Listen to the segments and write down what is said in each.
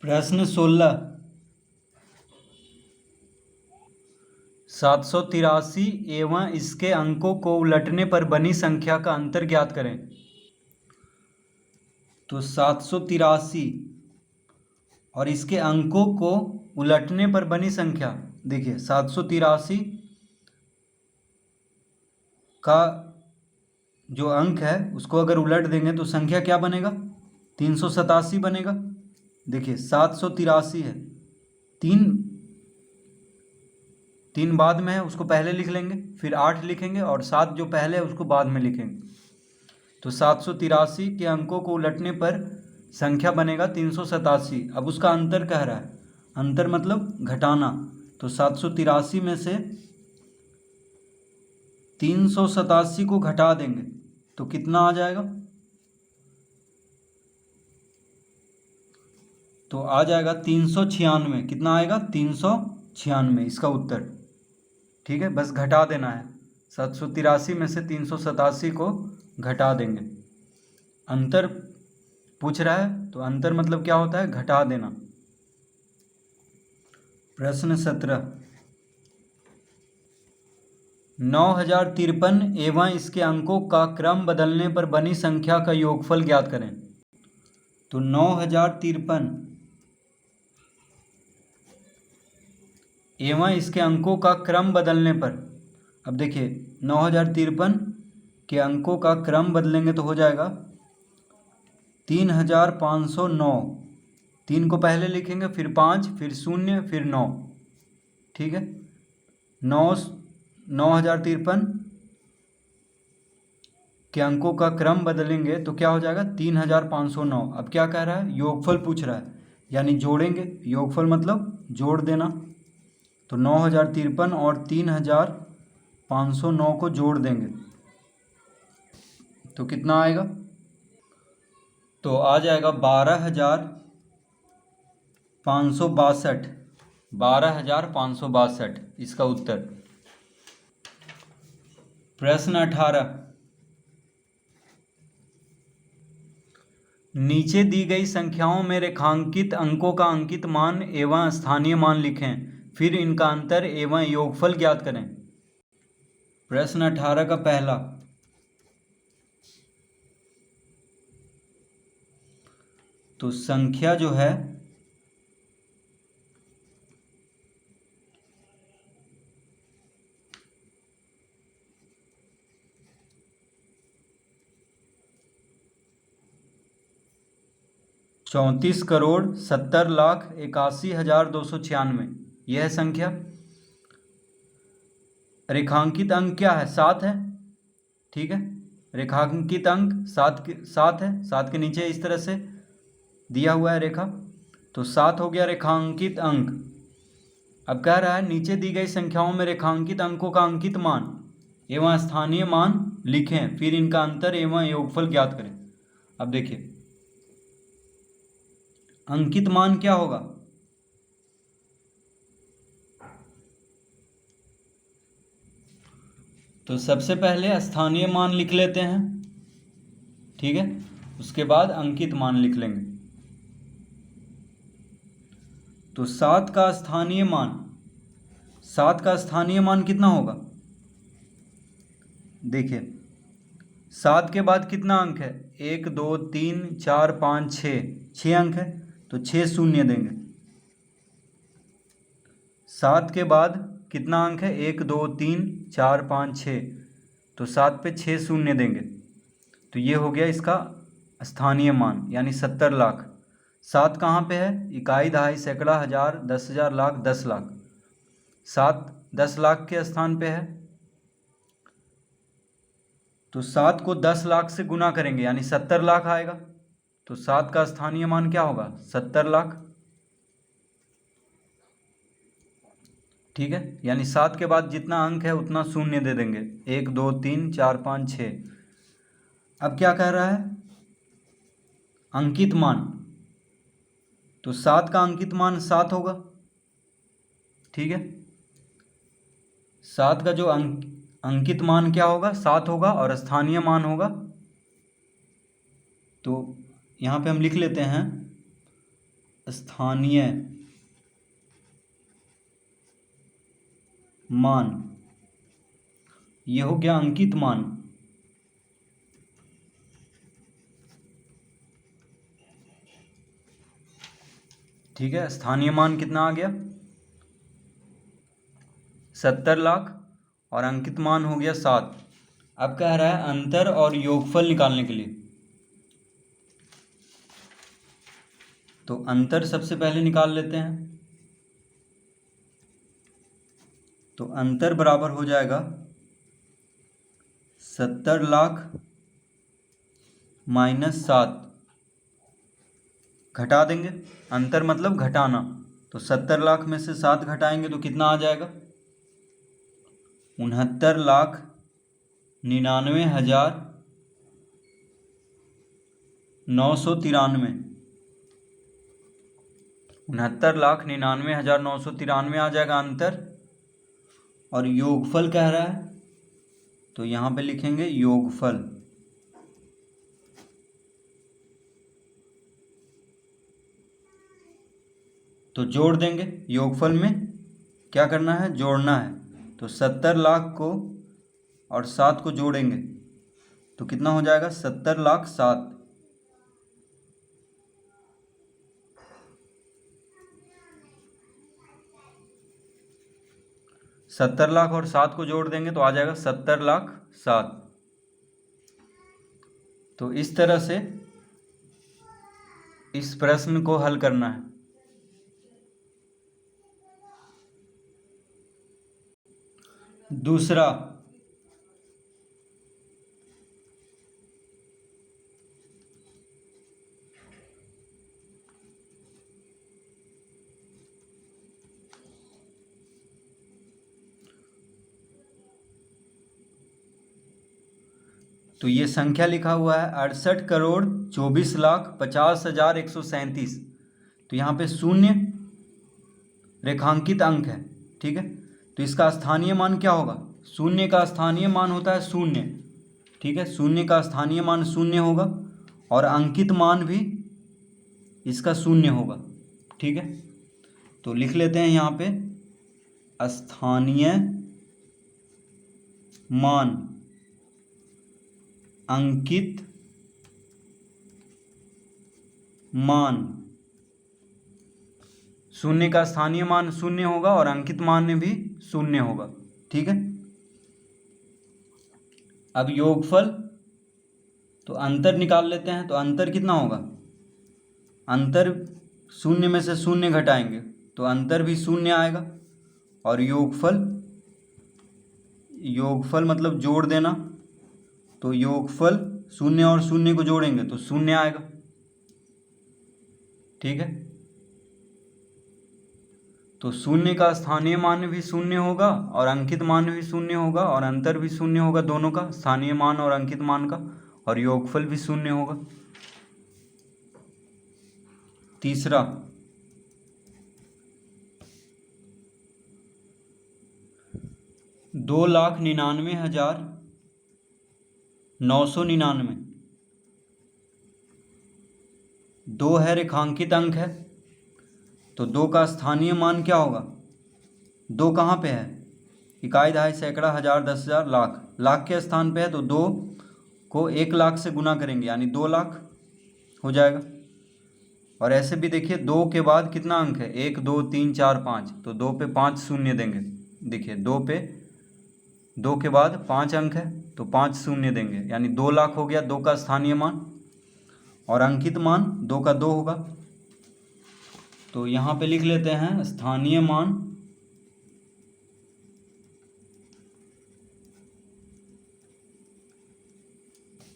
प्रश्न 16। 783 एवं इसके अंकों को उलटने पर बनी संख्या का अंतर ज्ञात करें। तो 783 और इसके अंकों को उलटने पर बनी संख्या, देखिए 783 का जो अंक है उसको अगर उलट देंगे तो संख्या क्या बनेगा, 387 बनेगा। देखिए 783 है, तीन बाद में है उसको पहले लिख लेंगे, फिर 8 लिखेंगे और 7 जो पहले है उसको बाद में लिखेंगे। तो 783 के अंकों को उलटने पर संख्या बनेगा 387। अब उसका अंतर कह रहा है, अंतर मतलब घटाना। तो 783 में से 387 को घटा देंगे तो कितना आ जाएगा, तो आ जाएगा 396। कितना आएगा, 396 इसका उत्तर। ठीक है, बस घटा देना है, 783 में से 387 को घटा देंगे। अंतर पूछ रहा है तो अंतर मतलब क्या होता है, घटा देना। प्रश्न 17। 9053 एवं इसके अंकों का क्रम बदलने पर बनी संख्या का योगफल ज्ञात करें। तो 9053 एवं इसके अंकों का क्रम बदलने पर, अब देखिए 9053 के अंकों का क्रम बदलेंगे तो हो जाएगा 3509। 3 को पहले लिखेंगे, फिर 5, फिर 0, फिर 9। ठीक है, 9053 के अंकों का क्रम बदलेंगे तो क्या हो जाएगा, 3509। अब क्या कह रहा है, योगफल पूछ रहा है, यानी जोड़ेंगे। योगफल मतलब जोड़ देना। तो 9053 और 3509 को जोड़ देंगे तो कितना आएगा, तो आ जाएगा 12562। 12562 इसका उत्तर। प्रश्न 18। नीचे दी गई संख्याओं में रेखांकित अंकों का अंकित मान एवं स्थानीय मान लिखें, फिर इनका अंतर एवं योगफल ज्ञात करें। प्रश्न 18 का पहला, तो संख्या जो है चौंतीस करोड़ 70,81,296, यह संख्या। रेखांकित अंक क्या है, 7 है। ठीक है, रेखांकित अंक 7 है। 7 के नीचे इस तरह से दिया हुआ है रेखा, तो 7 हो गया रेखांकित अंक। अब कह रहा है नीचे दी गई संख्याओं में रेखांकित अंकों का अंकित मान एवं स्थानीय मान लिखें, फिर इनका अंतर एवं योगफल ज्ञात करें। अब देखिए अंकित मान क्या होगा, तो सबसे पहले स्थानीय मान लिख लेते हैं। ठीक है, उसके बाद अंकित मान लिख लेंगे। तो 7 का स्थानीय मान कितना होगा, देखिए 7 के बाद कितना अंक है, 1 2 3 4 5 6 अंक है, तो 6 शून्य देंगे। 7 के बाद कितना अंक है, 1 2 3 4 5 6, तो 7 पे 6 शून्य देंगे, तो ये हो गया इसका स्थानीय मान, यानी 70 लाख। 7 कहाँ पे है, इकाई, दहाई, सैकड़ा, हजार, 10,000, लाख, 10 लाख। 7 10 लाख के स्थान पे है, तो 7 को 10 लाख से गुना करेंगे यानी 70 लाख आएगा। तो 7 का स्थानीय मान क्या होगा, 70 लाख। ठीक है, यानी 7 के बाद जितना अंक है उतना शून्य दे देंगे, 1 2 3 4 5 6। अब क्या कह रहा है, अंकित मान, तो 7 का अंकित मान 7 होगा। ठीक है, 7 का जो अंकित मान क्या होगा, 7 होगा, और स्थानीय मान होगा, तो यहाँ पे हम लिख लेते हैं स्थानीय मान, ये हो गया अंकित मान। ठीक है, स्थानीय मान कितना आ गया 70 लाख और अंकित मान हो गया 7। अब कह रहा है अंतर और योगफल निकालने के लिए। तो अंतर सबसे पहले निकाल लेते हैं। तो अंतर बराबर हो जाएगा 70 लाख माइनस 7। घटा देंगे, अंतर मतलब घटाना। तो 70 लाख में से 7 घटाएंगे तो कितना आ जाएगा 69,99,993। 69,99,993 आ जाएगा अंतर। और योगफल कह रहा है तो यहाँ पे लिखेंगे योगफल। तो जोड़ देंगे, योगफल में क्या करना है जोड़ना है। तो 70 लाख को और 7 को जोड़ेंगे तो कितना हो जाएगा 70 लाख 7। सत्तर लाख और 7 को जोड़ देंगे तो आ जाएगा 70 लाख 7। तो इस तरह से इस प्रश्न को हल करना है। दूसरा, तो ये संख्या लिखा हुआ है 68,24,50,137। तो यहाँ पे शून्य रेखांकित अंक है। ठीक है, तो इसका स्थानीय मान क्या होगा, शून्य का स्थानीय मान होता है शून्य। ठीक है, शून्य का स्थानीय मान शून्य होगा और अंकित मान भी इसका शून्य होगा। ठीक है, तो लिख लेते हैं यहाँ पे स्थानीय मान अंकित मान। शून्य का स्थानीय मान शून्य होगा और अंकित मान में भी शून्य होगा। ठीक है, अब योगफल, तो अंतर निकाल लेते हैं। तो अंतर कितना होगा, अंतर शून्य में से शून्य घटाएंगे तो अंतर भी शून्य आएगा। और योगफल, योगफल मतलब जोड़ देना। तो योगफल शून्य और शून्य को जोड़ेंगे तो शून्य आएगा। ठीक है, तो शून्य का स्थानीय मान भी शून्य होगा और अंकित मान भी शून्य होगा और अंतर भी शून्य होगा, दोनों का स्थानीय मान और अंकित मान का। और योगफल भी शून्य होगा। तीसरा, दो 2,99,999। दो है रेखांकित अंक है, तो दो का स्थानीय मान क्या होगा, दो कहाँ पे है, इकाई, दहाई, सैकड़ा, हजार, 10,000, लाख। लाख के स्थान पे है तो दो को 1 लाख से गुना करेंगे यानी 2 लाख हो जाएगा। और ऐसे भी देखिए दो के बाद कितना अंक है, 1 2 3 4 5, तो दो पे 5 शून्य देंगे। देखिए दो पे, दो के बाद 5 अंक है तो 5 शून्य देंगे यानी 2 लाख हो गया दो का स्थानीय मान। और अंकित मान दो का 2 होगा। तो यहाँ पे लिख लेते हैं स्थानीय मान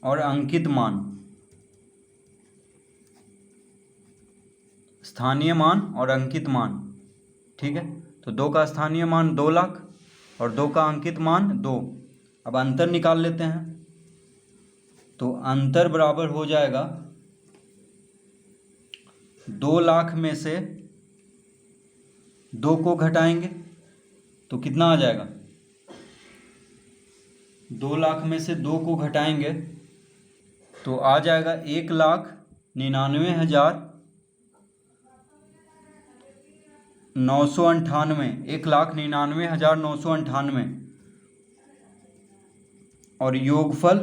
और अंकित मान। स्थानीय मान और अंकित मान। ठीक है, तो दो का स्थानीय मान 2 लाख और दो का अंकित मान 2। अब अंतर निकाल लेते हैं। तो अंतर बराबर हो जाएगा 2 लाख में से 2 को घटाएंगे तो कितना आ जाएगा, 2 लाख में से 2 को घटाएंगे तो आ जाएगा 1,99,999। 998, 1,99,998 और योगफल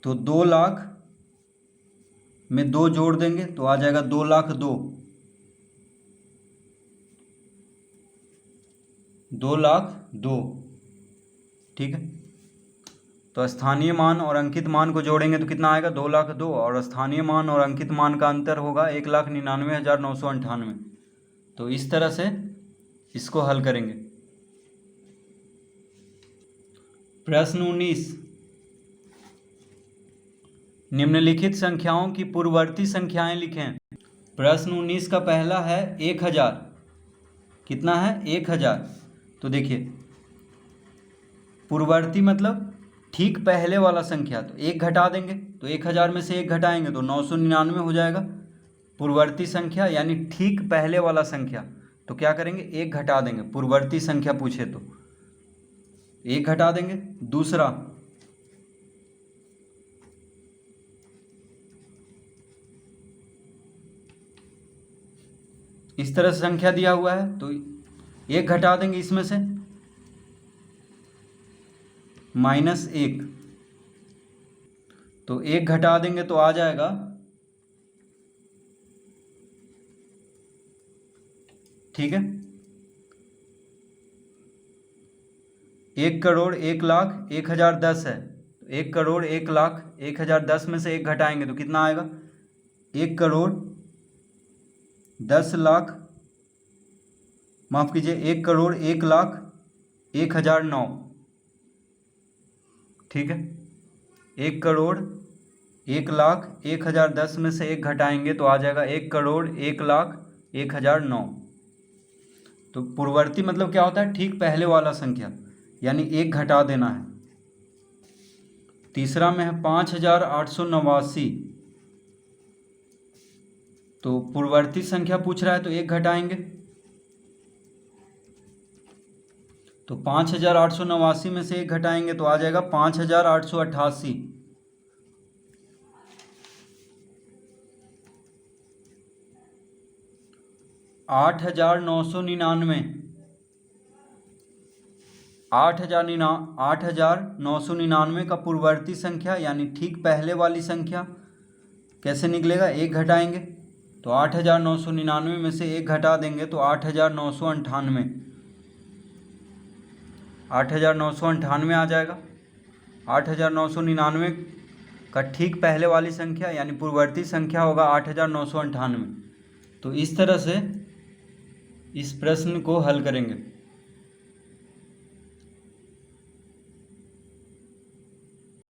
तो 2 लाख में 2 जोड़ देंगे तो आ जाएगा 2,02,000, 2,02,000। ठीक है, तो स्थानीय मान और अंकित मान को जोड़ेंगे तो कितना आएगा 2,02,000 और स्थानीय मान और अंकित मान का अंतर होगा 1,99,998। तो इस तरह से इसको हल करेंगे। प्रश्न 19, निम्नलिखित संख्याओं की पूर्ववर्ती संख्याएं लिखें। प्रश्न 19 का पहला है 1,000। कितना है 1,000। तो देखिए पूर्ववर्ती मतलब ठीक पहले वाला संख्या, तो 1 घटा देंगे तो 1,000 में से 1 घटाएंगे तो 999 हो जाएगा। पूर्ववर्ती संख्या यानी ठीक पहले वाला संख्या, तो क्या करेंगे 1 घटा देंगे। पूर्ववर्ती संख्या पूछे तो 1 घटा देंगे। दूसरा इस तरह से संख्या दिया हुआ है तो 1 घटा देंगे इसमें से, -1, तो 1 घटा देंगे तो आ जाएगा 1,01,01,01,010 है। तो 1,01,01,010 में से 1 घटाएंगे तो कितना आएगा 1,10,00,000, माफ कीजिए 1,01,01,009। ठीक है, 1,01,01,010 में से 1 घटाएंगे तो आ जाएगा 1,01,01,009। तो पूर्ववर्ती मतलब क्या होता है ठीक पहले वाला संख्या, यानी 1 घटा देना है। तीसरा में है 5,889। तो पूर्ववर्ती संख्या पूछ रहा है तो 1 घटाएंगे तो 5,889 में से 1 घटाएंगे तो आ जाएगा 5,888। 8,999, 8,999 का पूर्ववर्ती संख्या यानी ठीक पहले वाली संख्या कैसे निकलेगा 1 घटाएंगे तो 8,999 में से 1 घटा देंगे तो 8,998, 8,998 आ जाएगा। 8,999 का ठीक पहले वाली संख्या यानी पूर्ववर्ती संख्या होगा 8,998। तो इस तरह से इस प्रश्न को हल करेंगे।